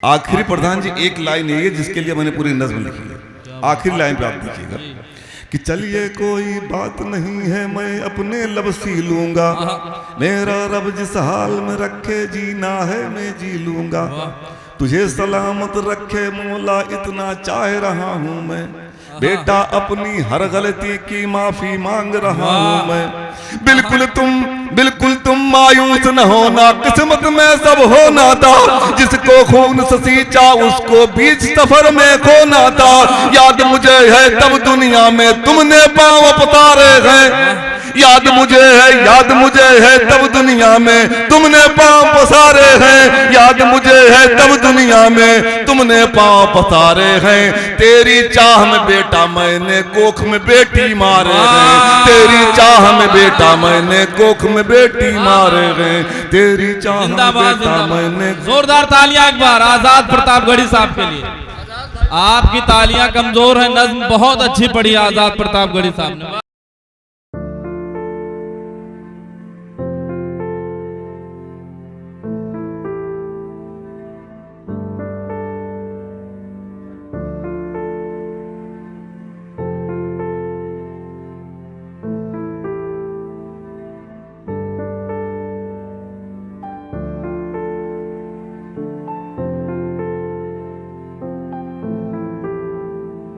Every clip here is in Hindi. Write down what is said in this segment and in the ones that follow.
आखिरी प्रधान जी एक लाइन है जिसके लिए मैंने पूरी नज्म लिखी है। आखिरी लाइन पे आप देखिएगा कि चलिए कोई बात नहीं है मैं अपने लब सी लूंगा, मेरा रब जिस हाल में रखे जीना है मैं जी लूंगा, तुझे सलामत रखे मौला इतना चाह रहा हूँ मैं, बेटा अपनी हर गलती की माफी मांग रहा हूँ मैं। बिल्कुल तुम मायूस न होना, किस्मत में सब होना था, जिसको खून से सींचा उसको बीच सफर में खोना था। याद मुझे है तब दुनिया में तुमने पांव पसारे हैं, याद मुझे है तब दुनिया में तुमने पांव पसारे हैं, याद मुझे है तब दुनिया में तुमने पांव पसारे हैं। तेरी चाह में बेटा मैंने कोख में बेटी मारे हैं, तेरी चाह में बेटा मैंने कोख में बेटी मारे हैं, तेरी चाह में बेटा मैंने। जोरदार तालियां एक बार आजाद प्रतापगढ़ी साहब के लिए। आपकी तालियां कमजोर है, नज्म बहुत अच्छी पढ़ी आजाद प्रतापगढ़ी साहब ने।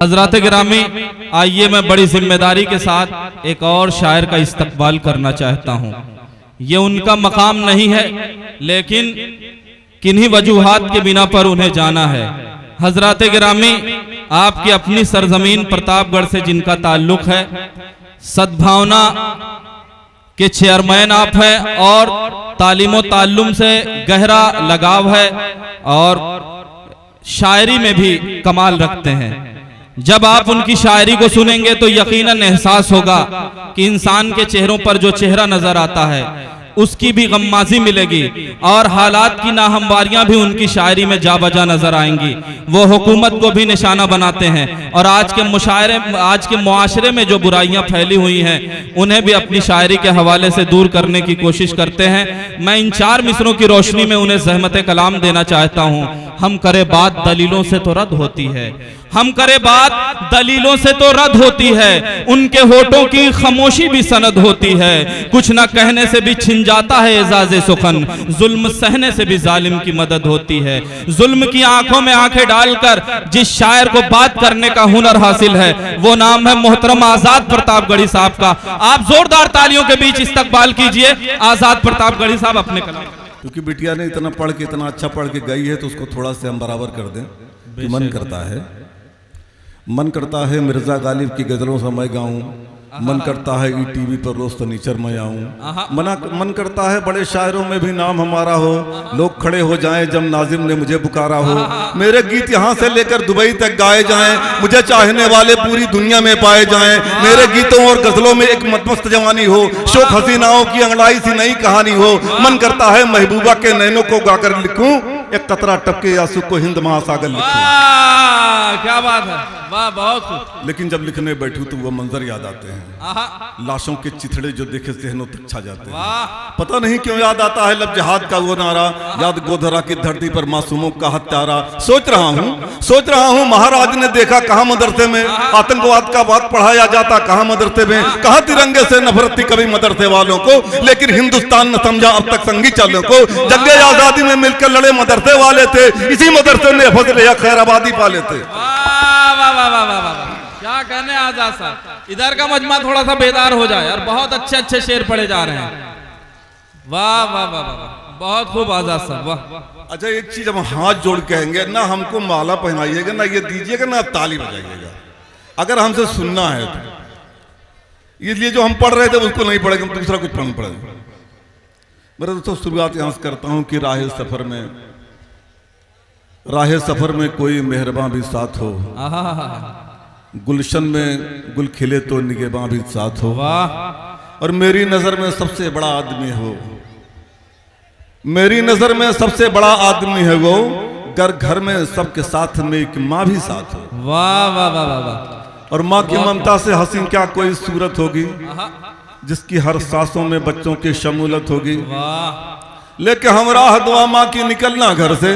हजरात गिरामी, आइए मैं बड़ी जिम्मेदारी के साथ एक और शायर का इस्तकबाल करना चाहता हूँ। ये उनका मकाम नहीं है, लेकिन किन्हीं वजूहात के बिना पर उन्हें जाना है। हजरात गिरामी, आपकी अपनी सरजमीन प्रतापगढ़ से जिनका ताल्लुक है, सद्भावना के चेयरमैन आप हैं और तालीमो ताल्लुम से गहरा लगाव है और शायरी में भी कमाल रखते हैं। जब आप उनकी शायरी को सुनेंगे तो यकीनन एहसास होगा कि इंसान के चेहरों पर जो चेहरा नजर आता है उसकी भी गम्माजी मिलेगी और हालात की नाहमवारियां भी उनकी शायरी में जा बजा नजर आएंगी। वो हुकूमत को भी निशाना बनाते हैं और आज के मुआशरे में जो बुराइयां फैली हुई हैं उन्हें भी अपनी शायरी के हवाले से दूर करने की कोशिश करते हैं। मैं इन चार मिसरों की रोशनी में उन्हें ज़हमत कलाम देना चाहता हूँ। हम करे बात दलीलों से तो रद्द होती है, हम करे बात दलीलों से तो रद्द होती है, उनके होठों की खामोशी भी सनद होती है, कुछ ना कहने से भी छिन जाता है एजाज़े सुखन, जुल्म सहने से भी जालिम की मदद होती है। जुल्म की आंखों में आंखें डालकर जिस शायर को बात करने का हुनर हासिल है वो नाम है मोहतरम आजाद प्रतापगढ़ी साहब का। आप जोरदार तालियों के बीच इस्तकबाल कीजिए आजाद प्रतापगढ़ी साहब अपने कलाम। क्योंकि बिटिया ने इतना पढ़ के इतना अच्छा पढ़ के गई है तो उसको थोड़ा से हम बराबर कर दें कि मन करता है मिर्जा गालिब की गजलों से मैं गाऊं, मन करता है ईटीवी पर रोज फर्नीचर में आऊं, मन करता है बड़े शायरों में भी नाम हमारा हो, लोग खड़े हो जाएं जब नाजिम ने मुझे पुकारा हो, मेरे गीत यहाँ से लेकर दुबई तक गाए जाएं, मुझे चाहने वाले पूरी दुनिया में पाए जाएं, मेरे गीतों और गजलों में एक मतमस्त जवानी हो, शोक हसीनाओं की अंगड़ाई सी नई कहानी हो, मन करता है महबूबा के नैनों को गाकर लिखूं, एक कतरा टपके आंसू को हिंद महासागर लिखूं। क्या बात है, वाह, बहुत। लेकिन जब लिखने बैठूं तो वो मंजर याद आते हैं, लाशों के चिथड़े जो देखे जहनों तक छा जाते हैं। पता नहीं क्यों याद आता है लब जिहाद का वो नारा, याद गोधरा की धरती पर मासूमों का हत्यारा। सोच रहा हूँ महाराज ने देखा कहाँ मदरसे में आतंकवाद का बात पढ़ाया जाता, कहाँ मदरसे में, कहाँ तिरंगे से नफरत थी कभी मदरसे वालों को, लेकिन हिंदुस्तान ने समझा अब तक संगी चालों को, जंगे आजादी में मिलकर लड़े मदरसे वाले थे, इसी मदरसे ने फजल या खैराबादी पाले थे। क्या कहने आजाद साहब, इधर का मजमा थोड़ा सा बेदार हो जाए और बहुत अच्छे अच्छे शेर पढ़े जा रहे हैं। वाह वाह वाह वाह, बहुत खूब आजाद साहब, वाह। अच्छा, एक चीज हम हाथ जोड़ कहेंगे ना, हमको माला पहनाइएगा ना ये दीजिएगा ना ताली बजाइएगा, अगर हमसे सुनना है तो। इसलिए जो हम पढ़ रहे थे उसको नहीं पढ़ेंगे, दूसरा कुछ पढ़ना पड़ेगा। मेरे दोस्तों, शुरुआत यहाँ से करता हूँ कि राह सफर में कोई मेहरबान भी साथ हो, गुलशन में गुल खिले तो निगहबान भी साथ हो, और मेरी नजर में सबसे बड़ा आदमी हो, मेरी नजर में सबसे बड़ा आदमी है वो, घर में सबके साथ में एक माँ भी साथ हो। वाह वाह वाह वाह। और माँ की ममता से हसीन क्या कोई सूरत होगी, जिसकी हर सांसों में बच्चों की शमूलत होगी। लेके हम राह दुआ माँ की निकलना घर से,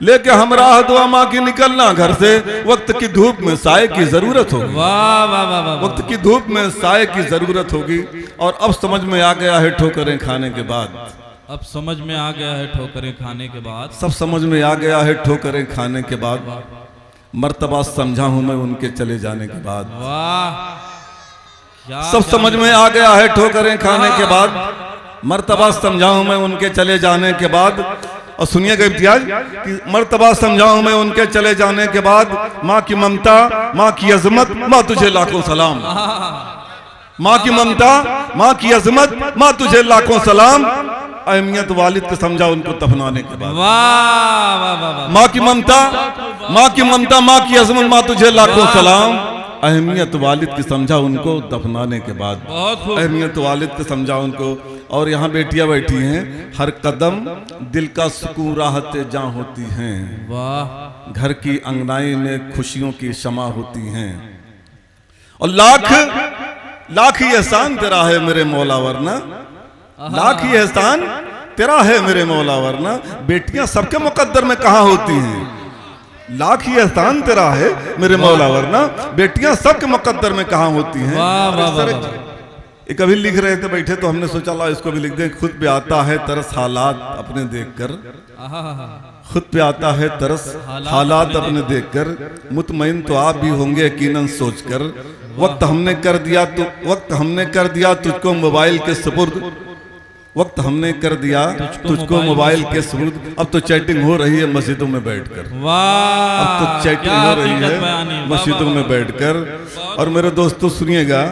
लेके हमराह दुआ माँ की निकलना घर से, वक्त की धूप में साए की जरूरत होगी। वाह वाह वाह वाह। वक्त की धूप में साए की जरूरत होगी। और अब समझ में आ गया है ठोकरें खाने के बाद, अब समझ में आ गया है ठोकरें खाने के बाद, सब समझ में आ गया है ठोकरें खाने के बाद, मर्तबा समझा हूं मैं उनके चले जाने के बाद। वाह क्या सब समझ में आ गया है ठोकरें खाने के बाद, मर्तबा समझाऊं मैं उनके चले जाने के बाद। और सुनिएगा इम्तियाज कि मर्तबा समझाऊं मैं उनके चले जाने के बाद, माँ की ममता, माँ की अजमत, माँ तुझे लाखों सलाम। माँ की ममता, माँ की अजमत, माँ तुझे लाखों सलाम। अहमियत वालिद को समझा उनको दफनाने के बाद। वाह वाह वाह। माँ की ममता, माँ की ममता, माँ की अजमत, माँ तुझे लाखों सलाम। अहमियत वालिद की समझा उनको दफनाने के बाद। बहुत खूब। अहमियत वालिद की समझा उनको। और यहाँ बेटियां बैठी हैं, हर कदम दिल का सुकून राहते जहाँ होती हैं। वाह। घर की अंगनाई में खुशियों की शमा होती हैं। और लाख लाख ही एहसान तेरा है मेरे मौला, वरना लाख ही एहसान तेरा है मेरे मौला, वरना बेटियां सबके मुकद्दर में कहाँ होती हैं। लाख ही एहसान तेरा है मेरे मौला, वरना बेटियां सबके मुकद्दर में कहाँ होती हैं। वाह वाह वाह। एक अभी लिख रहे थे बैठे, तो हमने सोचा ला इसको भी लिख दें। खुद पे आता है तरस हालात अपने देखकर, खुद पे आता है तरस हालात अपने देखकर, मुतमईन तो आप भी होंगे यकीनन सोचकर। वक्त हमने कर दिया तुझको मोबाइल के सुपुर्द, वक्त हमने कर दिया तुझको मोबाइल के सुपुर्द। अब तो चैटिंग हो रही है मस्जिदों में बैठकर। वाह। अब तो चैटिंग हो रही है मस्जिदों में बैठकर। और मेरे दोस्तों सुनिएगा,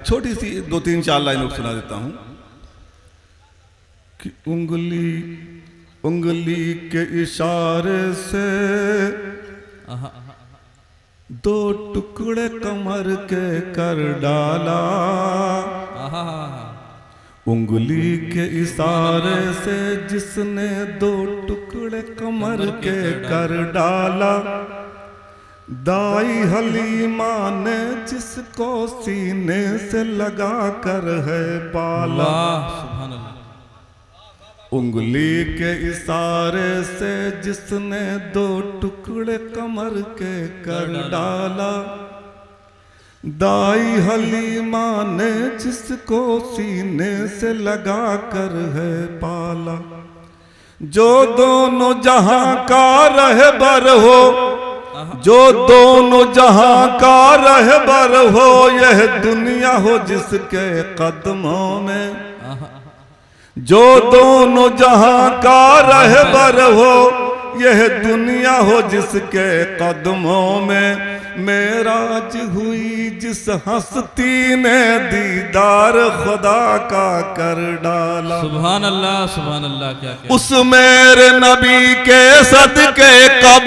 छोटी सी 2-3-4 लाइनों को सुना देता हूं कि उंगली के इशारे से 2 टुकड़े कमर के कर डाला। उंगली के इशारे से जिसने 2 टुकड़े कमर के कर डाला, दाई हलीमा ने जिसको सीने से लगा कर है पाला। उंगली के इशारे से जिसने 2 टुकड़े कमर के कर डाला, दाई हलीमा ने जिसको सीने से लगा कर है पाला। जो दोनों जहां का रहबर हो, जो दोनों जहां का रहबर हो, यह दुनिया हो जिसके कदमों में। जो दोनों जहां का रहबर हो, यह दुनिया हो जिसके कदमों में। मेराज हुई जिस हस्ती ने दीदार खुदा का कर डाला। सुभान अल्लाह सुभान अल्लाह। क्या उस मेरे नबी के सदके कब,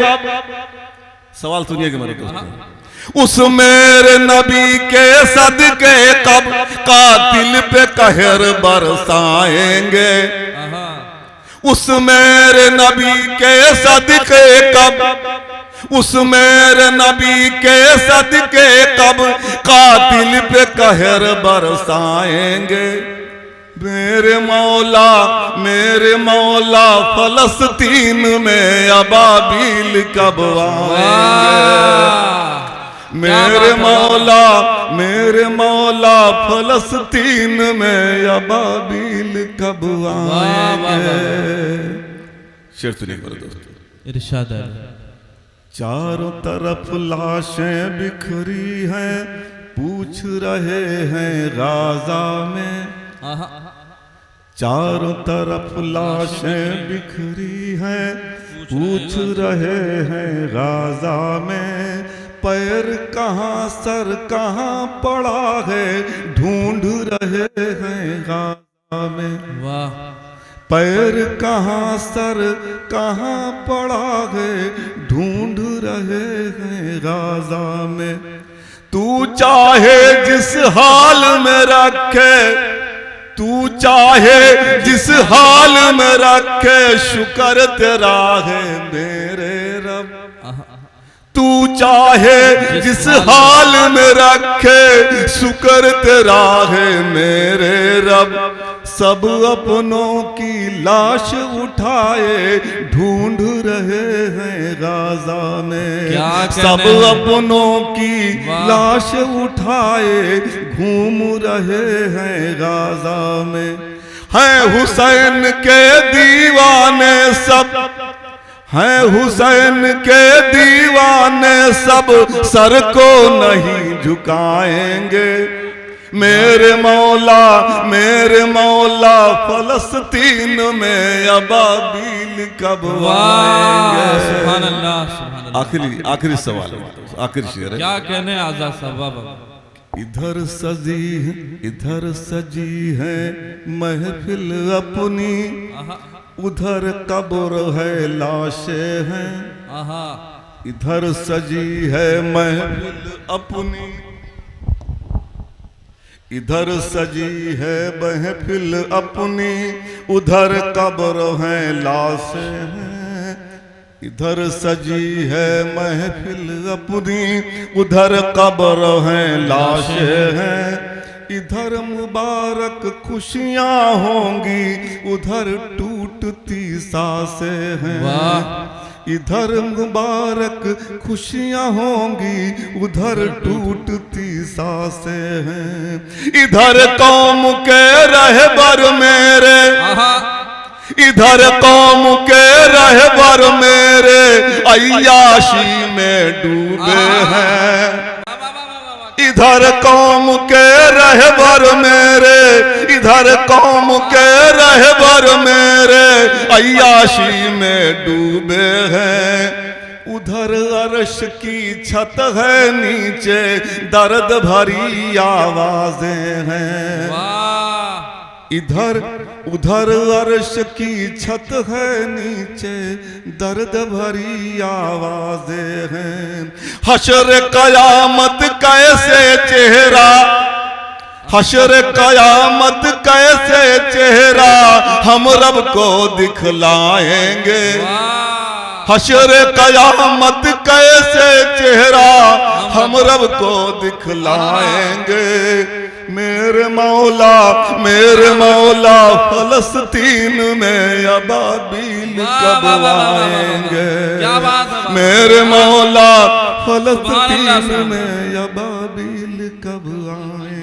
सवाल सुनिएगा मेरे दोस्तों, उस मेरे नबी के सदके कब कातिल पे कहर बरसाएंगे। उस मेरे नबी के सदके कब, उस मेरे नबी के सदके कब कातिल पे कहर बरसाएंगे। मेरे मौला फलस्तीन में अबाबील कब आएंगे। मेरे मौला फलस्तीन में अबाबील कब आएंगे। शेर सुनिए मेरे दोस्तों, इरशाद है। चारों तरफ लाशें बिखरी हैं, पूछ रहे हैं गाजा में। चारों तरफ लाशें बिखरी हैं, पूछ रहे हैं गाजा में। पैर कहाँ सर कहाँ पड़ा है, ढूंढ रहे हैं गाजा में। वाह। पैर कहाँ सर कहाँ पड़ा है, ढूंढ रहे हैं गाजा में। तू चाहे जिस हाल में रखे, तू चाहे जिस हाल में रखे, शुक्र तेरा है मेरे रब। तू चाहे जिस हाल में रखे, शुक्र तेरा है मेरे रब। सब अपनों की लाश उठाए ढूंढ रहे हैं गाजा में। क्या सब कहने हैं? अपनों की वाह। लाश उठाए घूम रहे हैं गाजा में। हैं हुसैन के दीवाने सब, हैं हुसैन के दीवाने सब, सर को नहीं झुकाएंगे। मेरे मौला फलस्तीन में अबाबील कब आएंगे। सुभान अल्लाह, सुभान अल्लाह। आखिरी सवाल, आखिरी शेर है। क्या कहने आजाद साहब, वाह वाह। इधर सजी है महफिल अपनी, आहा, उधर कब्र है लाशें हैं। आहा, इधर सजी है महफिल अपनी, इधर सजी है महफिल अपनी, उधर कब्र है लाशें हैं। इधर सजी है महफिल अपनी, उधर कब्र है लाशें हैं। इधर मुबारक खुशियां होंगी, उधर टूटती सांसें हैं। वाह। इधर मुबारक खुशियां होंगी, उधर टूटती सांसें हैं। इधर कौम के रहबर मेरे, आहा, इधर कौम के रहबर मेरे अय्याशी में डूबे हैं। इधर कौम के रहबर मेरे, इधर कौम के रहबर मेरे अय्याशी में डूबे हैं। उधर अर्श की छत है, नीचे दर्द भरी आवाजें हैं। वाह। उधर अर्श की छत है, नीचे दर्द भरी आवाजें हैं। हशर कयामत कैसे चेहरा, हशर कयामत कैसे चेहरा हम रब को दिखलाएंगे। हशर कयामत कैसे चेहरा हम रब को दिखलाएंगे। मेरे मौला फलस्तीन में अबाबील कब आएंगे। मेरे मौला फलस्तीन में अबाबील कब आएंगे।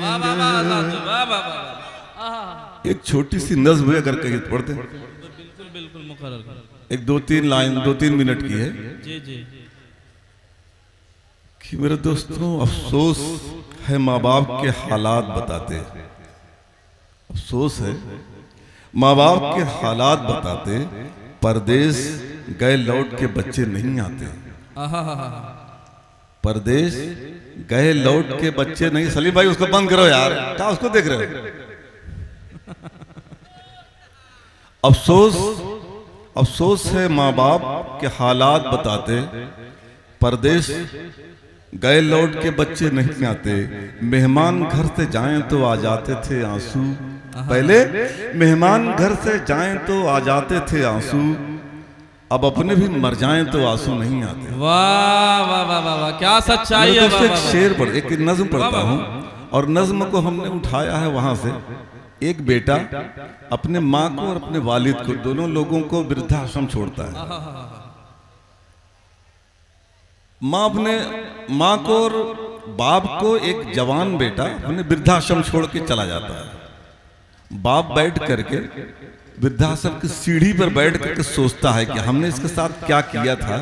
एक छोटी सी नज्म अगर कहीं पढ़ते, बिल्कुल बिल्कुल मुकर्रर। एक 2-3 लाइन 2-3 मिनट की है जी जी। कि मेरे दोस्तों, अफसोस है माँ बाप के हालात बताते, अफसोस है माँ बाप के हालात बताते, परदेश गए लौट के बच्चे नहीं आते। परदेश गए लौट के बच्चे नहीं। सलीम भाई उसको बंद करो यार, क्या उसको देख रहे हो। अफसोस है माँ बाप के हालात बताते, परदेश गए लौट के बच्चे नहीं आते। मेहमान घर से जाएं तो आ जाते थे आंसू। पहले मेहमान घर से जाएं तो आ जाते थे आंसू, अब अपने भी मर जाएं तो आंसू नहीं आते। वाह वाह वाह वाह वाह, क्या सच्चाई है। एक शेर पढ़, एक नज्म पढ़ता हूँ, और नज्म को हमने उठाया है वहां से। एक बेटा अपने माँ को और अपने वालिद को, दोनों लोगों को वृद्धाश्रम छोड़ता है। माँ को और बाप को एक जवान बेटा अपने वृद्धाश्रम छोड़ के चला जाता है। बाप बैठ करके वृद्धाश्रम की सीढ़ी पर बैठ करके सोचता है कि हमने इसके साथ क्या किया था,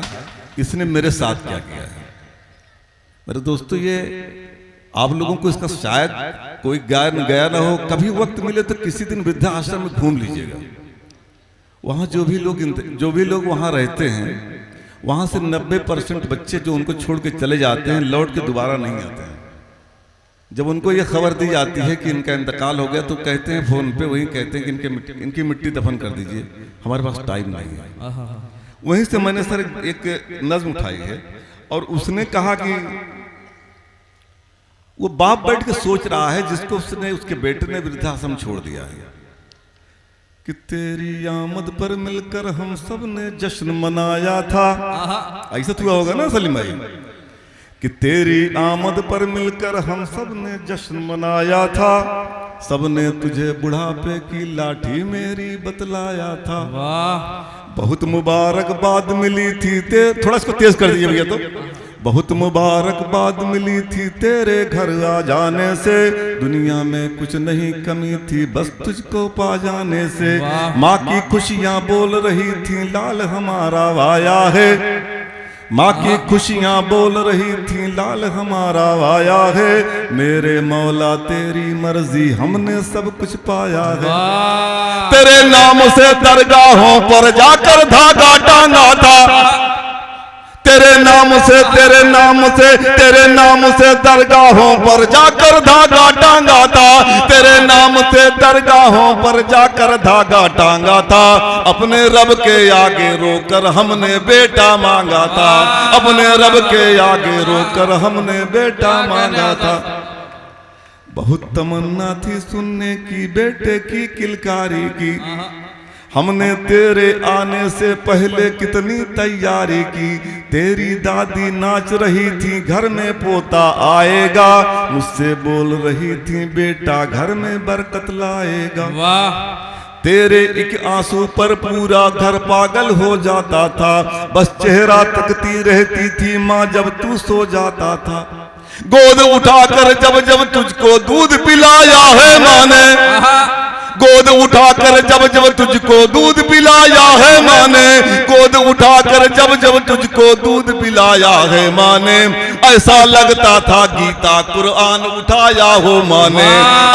इसने मेरे साथ क्या किया है। मेरे दोस्तों, ये आप लोगों को इसका शायद कोई ज्ञान गया ना हो। कभी वक्त मिले तो किसी दिन वृद्धाश्रम में घूम लीजिएगा। वहाँ जो भी लोग वहाँ रहते हैं, वहाँ से 90% बच्चे जो उनको छोड़ के चले जाते हैं, लौट के दोबारा नहीं आते हैं। जब उनको ये खबर दी जाती है कि इनका इंतकाल हो गया, तो कहते हैं फोन पे, वही कहते हैं कि इनकी मिट्टी दफन कर दीजिए, हमारे पास टाइम नहीं है। वहीं से मैंने सर एक नज्म उठाई है, और उसने कहा कि वो बाप बैठ के सोच रहा है जिसको उसने, उसके बेटे ने वृद्धाश्रम छोड़ दिया है, कि तेरी आमद पर मिलकर हम सब ने जश्न मनाया था। ऐसा तो हुआ होगा ना सलीम भाई। कि तेरी आमद पर मिलकर हम सब ने जश्न मनाया था, सबने तुझे बुढ़ापे की लाठी मेरी बतलाया था। वाह, बहुत मुबारकबाद मिली थी थोड़ा इसको तेज कर दीजिए भैया। तो बहुत मुबारकबाद मिली थी तेरे घर आ जाने से, दुनिया में कुछ नहीं कमी थी बस तुझको पा जाने से। माँ की खुशियाँ बोल रही थी लाल हमारा आया है, माँ की खुशियाँ बोल रही थी लाल हमारा आया है। मेरे मौला तेरी मर्जी हमने सब कुछ पाया है। तेरे नाम से दरगाहों पर जाकर धागा टांगा था, तेरे नाम से तेरे नाम से तेरे नाम से दरगाहों पर जाकर धागा टांगा था, तेरे नाम से दरगाहों पर जाकर धागा टांगा था। अपने रब के आगे रोकर हमने बेटा मांगा था, अपने रब के आगे रोकर हमने बेटा मांगा था। बहुत तमन्ना थी सुनने की बेटे की किलकारी की, हमने तेरे आने से पहले कितनी तैयारी की। तेरी दादी नाच रही थी घर में पोता आएगा, मुझसे बोल रही थी बेटा घर में बरकत लाएगा। वाह, तेरे एक आंसू पर पूरा घर पागल हो जाता था, बस चेहरा तकती रहती थी माँ जब तू सो जाता था। गोद उठाकर जब जब तुझको दूध पिलाया है माँ ने, गोद उठाकर जब जब तुझको दूध पिलाया है माँ ने, गोद उठाकर जब जब तुझको दूध पिलाया है माँ ने। ऐसा लगता था गीता कुरान उठाया हो माँ ने,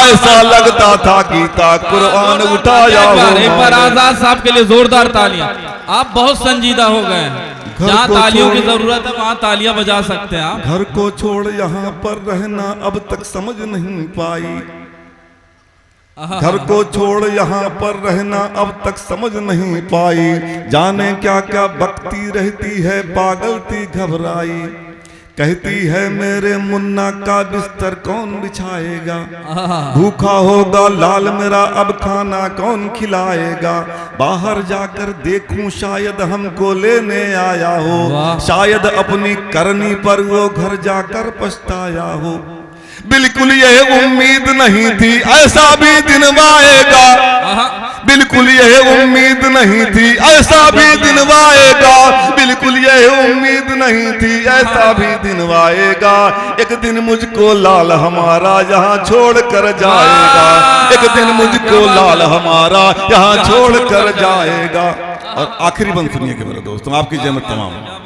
ऐसा लगता था गीता कुरान उठाया हो। एक बार आजाद साहब के लिए जोरदार तालियां। आप बहुत संजीदा हो गए हैं, जहाँ तालियों की जरूरत है वहाँ तालियां बजा सकते हैं आप। घर को छोड़ यहाँ पर रहना अब तक समझ नहीं पाई, घर को छोड़ यहाँ पर रहना अब तक समझ नहीं पाई। जाने क्या क्या बकती रहती है पागल थी घबराई, कहती है मेरे मुन्ना का बिस्तर कौन बिछाएगा, भूखा होगा लाल मेरा अब खाना कौन खिलाएगा। बाहर जाकर देखूं शायद हमको लेने आया हो, शायद अपनी करनी पर वो घर जाकर पछताया हो। बिल्कुल यह उम्मीद नहीं थी ऐसा भी दिन आएगा, बिल्कुल यह उम्मीद नहीं थी ऐसा भी दिन आएगा, बिल्कुल यह उम्मीद नहीं थी ऐसा भी दिन आएगा। एक दिन मुझको लाल हमारा यहाँ छोड़ कर जाएगा, एक दिन मुझको लाल हमारा यहाँ छोड़ कर जाएगा। और आखिरी बंद सुनिए कि मेरे दोस्तों आपकी जहमत तमाम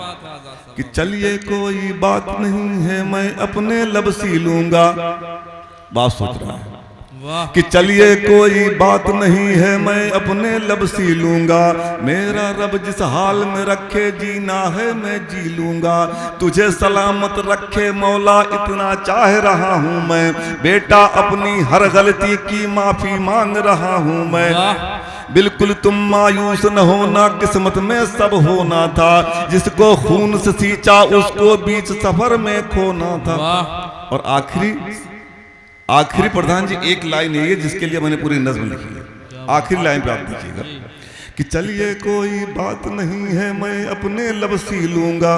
कि चलिए कोई बात नहीं है मैं अपने लब सी लूंगा। बात सोच रहा है कि चलिए कोई बात नहीं है मैं अपने लब सी लूंगा। मेरा रब जिस हाल में रखे जीना है मैं जी लूंगा। तुझे सलामत रखे मौला इतना चाह रहा हूँ मैं, बेटा अपनी हर गलती की माफी मांग रहा हूँ मैं। बिल्कुल तुम मायूस न होना, किस्मत में सब होना था, जिसको खून से सींचा उसको बीच सफर में खोना था। और आखिरी प्रधान जी एक लाइन है जिसके लिए मैंने पूरी नज्म लिखी है, आखिरी लाइन पे आप देखिएगा कि चलिए कोई बात नहीं है मैं अपने लब सी लूंगा।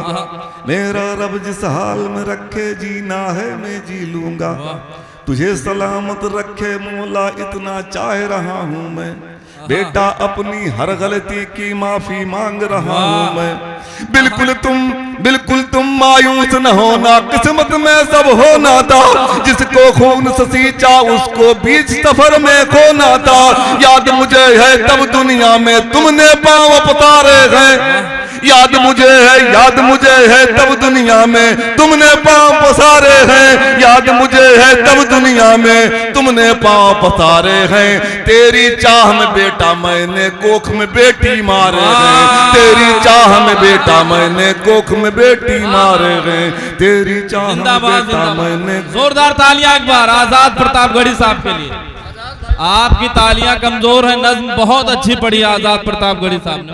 मेरा रब जिस हाल में रखे जीना है मैं जी लूंगा। तुझे सलामत रखे मौला इतना चाह रहा हूँ मैं, बेटा अपनी हर गलती की माफी मांग रहा हूँ मैं। बिल्कुल तुम मायूस न होना, किस्मत में सब होना था, जिसको खून से सींचा उसको बीच सफर में खोना था। याद मुझे है तब दुनिया में तुमने पांव पसारे हैं, याद मुझे है तब दुनिया में तुमने पांव पसारे हैं, याद मुझे है तब दुनिया में तुमने पांव पसारे हैं। तेरी चाह में बेटा मैंने कोख में बेटी मारे हैं, तेरी चाह में बेटा मैंने कोख में बेटी मारे हैं, तेरी चाह में बेटा मैंने। जोरदार तालियां एक बार आजाद प्रतापगढ़ी साहब के लिए। आपकी तालियां कमजोर है, नज्म बहुत अच्छी पढ़ी आजाद प्रतापगढ़ी साहब ने।